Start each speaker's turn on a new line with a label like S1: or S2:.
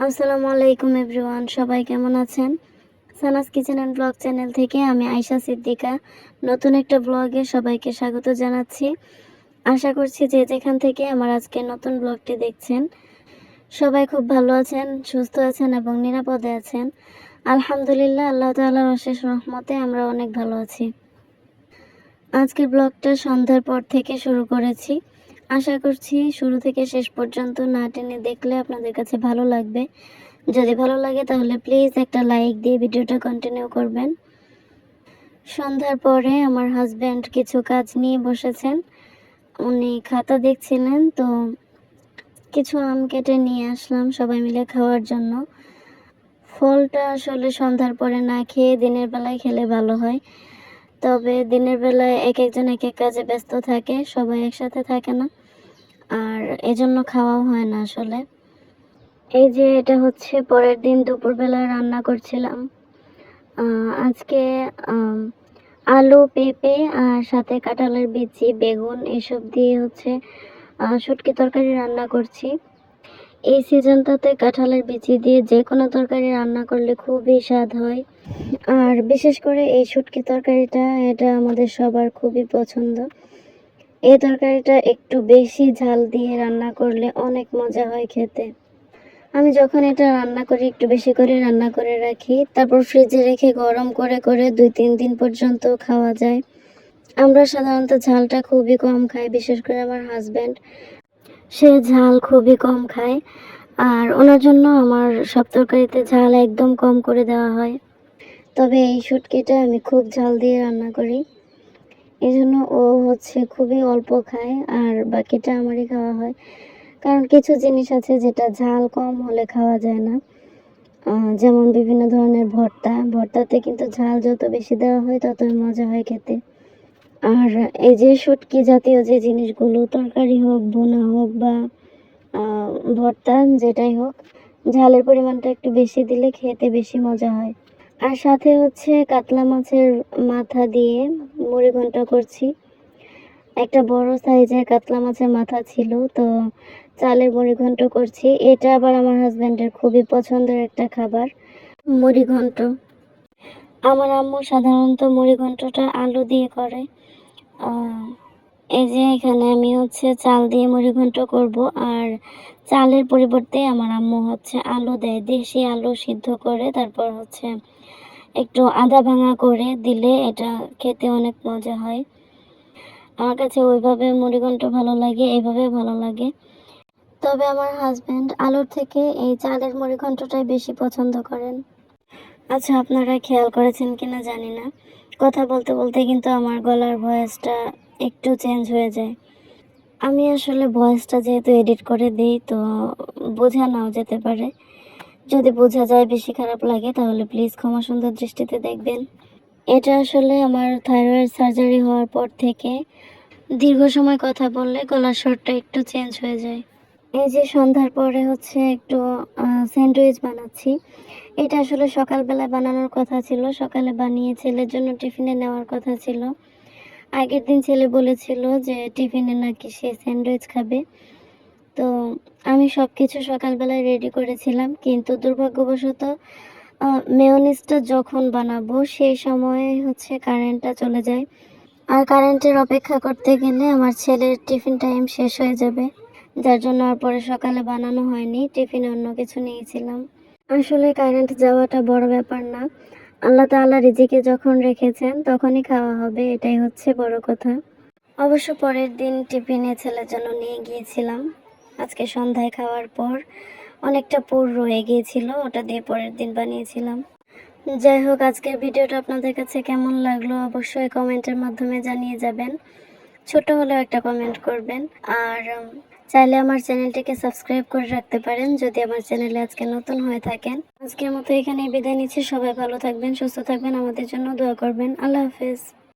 S1: আসসালামু আলাইকুম এভরিওয়ান, সবাই কেমন আছেন? Sana's kitchen and blog channel থেকে আমি আয়শা সিদ্দিকা নতুন একটা ব্লগে সবাইকে স্বাগত জানাচ্ছি। আশা করছি যে যেখান থেকে আমার আজকে নতুন ব্লগটি দেখছেন সবাই খুব ভালো আছেন, সুস্থ আছেন এবং নিরাপদে আছেন। আলহামদুলিল্লাহ, আল্লাহ তাআলার অশেষ রহমতে আমরা অনেক ভালো আছি। আজকের ব্লগটা সন্ধ্যার পর থেকে শুরু করেছি। আশা করছি শুরু থেকে শেষ পর্যন্ত না টেনে দেখলে আপনাদের কাছে ভালো লাগবে। যদি ভালো লাগে তাহলে প্লিজ একটা লাইক দিয়ে ভিডিওটা কন্টিনিউ করবেন। সন্ধ্যার পরে আমার হাজব্যান্ড কিছু কাজ নিয়ে বসেছেন, উনি খাতা দেখছিলেন, তো কিছু আম কেটে নিয়ে আসলাম সবাই মিলে খাওয়ার জন্য। ফলটা আসলে সন্ধ্যার পরে না খেয়ে দিনের বেলায় খেলে ভালো হয়, তবে দিনের বেলায় এক একজন এক এক কাজে ব্যস্ত থাকে, সবাই একসাথে থাকে না, আর এজন্য খাওয়াও হয় না আসলে। এই যে এটা হচ্ছে পরের দিন দুপুরবেলা রান্না করছিলাম। আজকে আম, আলু, পেঁপে আর সাথে কাঁঠালের বিচি, বেগুন এসব দিয়ে হচ্ছে শুটকি তরকারি রান্না করছি। এই সিজনটাতে কাঁঠালের বিচি দিয়ে যে কোনো তরকারি রান্না করলে খুবই স্বাদ হয়, আর বিশেষ করে এই শুটকি তরকারিটা এটা আমাদের সবার খুবই পছন্দ। এই তরকারিটা একটু বেশি ঝাল দিয়ে রান্না করলে অনেক মজা হয় খেতে। আমি যখন এটা রান্না করি একটু বেশি করে রান্না করে রাখি, তারপর ফ্রিজে রেখে গরম করে করে 2-3 দিন পর্যন্ত খাওয়া যায়। আমরা সাধারণত ঝালটা খুবই কম খাই, বিশেষ করে আমার হাজব্যান্ড, সে ঝাল খুবই কম খায়, আর ওনার জন্য আমার সব তরকারিতে ঝাল একদম কম করে দেওয়া হয়। তবে এই শুটকিটা আমি খুব ঝাল দিয়ে রান্না করি, এই জন্য ও হচ্ছে খুবই অল্প খায় আর বাকিটা আমারই খাওয়া হয়। কারণ কিছু জিনিস আছে যেটা ঝাল কম হলে খাওয়া যায় না, যেমন বিভিন্ন ধরনের ভর্তাতে কিন্তু ঝাল যত বেশি দেওয়া হয় ততই মজা হয় খেতে। আর এই যে শুটকি জাতীয় যে জিনিসগুলো, তরকারি হোক, ভুনা হোক বা ভর্তা, যেটাই হোক, ঝালের পরিমাণটা একটু বেশি দিলে খেতে বেশি মজা হয়। আর সাথে হচ্ছে কাতলা মাছের মাথা দিয়ে মুড়ি ঘন্ট করছি। একটা বড় সাইজের কাতলা মাছের মাথা ছিল, তো চালের মুড়ি ঘন্ট করছি। এটা আবার আমার হাজব্যান্ডের খুবই পছন্দের একটা খাবার, মুড়ি ঘন্ট। আমার আম্মু সাধারণত মুড়ি ঘন্টটা আলু দিয়ে করে। আহ, এই যে এখানে আমি হচ্ছে চাল দিয়ে মুড়ি ঘন্ট করব, আর চালের পরিবর্তে আমার আম্মু হচ্ছে আলু দেয়, দেশি আলু সিদ্ধ করে তারপর হচ্ছে একটু আদা ভাঙা করে দিলে এটা খেতে অনেক মজা হয়। আমার কাছে ওইভাবে মুড়িঘন্ট ভালো লাগে, এইভাবে ভালো লাগে। তবে আমার হাজব্যান্ড আলুর থেকে এই চালের মুড়িঘন্টটাই বেশি পছন্দ করেন। আচ্ছা, আপনারা খেয়াল করেছেন কিনা জানি না, কথা বলতে বলতে কিন্তু আমার গলার ভয়েসটা একটু চেঞ্জ হয়ে যায়। আমি আসলে ভয়েসটা যেহেতু এডিট করে দিই, তো বোঝা নাও যেতে পারে। যদি বোঝা যায় বেশি খারাপ লাগে তাহলে প্লিজ ক্ষমা সুন্দর দৃষ্টিতে দেখবেন। এটা আসলে আমার থাইরয়েড সার্জারি হওয়ার পর থেকে দীর্ঘ সময় কথা বললে গলার স্বরটা একটু চেঞ্জ হয়ে যায়। এই যে সন্ধ্যার পরে হচ্ছে একটু স্যান্ডউইচ বানাচ্ছি। এটা আসলে সকালবেলায় বানানোর কথা ছিল, সকালে বানিয়ে ছেলের জন্য টিফিনে নেওয়ার কথা ছিল। আগের দিন ছেলে বলেছিল যে টিফিনে নাকি সে স্যান্ডউইচ খাবে, তো আমি সব কিছু সকালবেলায় রেডি করেছিলাম, কিন্তু দুর্ভাগ্যবশত মেয়োনিজটা যখন বানাবো সেই সময়ে হচ্ছে কারেন্টটা চলে যায়, আর কারেন্টের অপেক্ষা করতে গেলে আমার ছেলের টিফিন টাইম শেষ হয়ে যাবে, যার জন্য আর পরে সকালে বানানো হয়নি, টিফিনে অন্য কিছু নিয়েছিলাম। আসলে কারেন্ট যাওয়াটা বড় ব্যাপার না, আল্লাহ তাআলা রিজিকে যখন রেখেছেন তখনই খাওয়া হবে, এটাই হচ্ছে বড় কথা। অবশ্য পরের দিন টিফিনে ছেলের জন্য নিয়ে গিয়েছিলাম। আজকে সন্ধ্যায় খাওয়ার পর অনেকটা পুর রয়ে গিয়েছিল, ওটা দিয়ে পরের দিন বানিয়েছিলাম। যাই হোক, আজকের ভিডিওটা আপনাদের কাছে কেমন লাগলো অবশ্যই কমেন্টের মাধ্যমে জানিয়ে যাবেন। ছোট হলেও একটা কমেন্ট করবেন, আর চাইলে আমার চ্যানেলটিকে সাবস্ক্রাইব করে রাখতে পারেন যদি আমার চ্যানেলে আজকে নতুন হয়ে থাকেন। আজকের মতো এখানেই বিদায় নিচ্ছি। সবাই ভালো থাকবেন, সুস্থ থাকবেন, আমাদের জন্য দোয়া করবেন। আল্লাহ হাফেজ।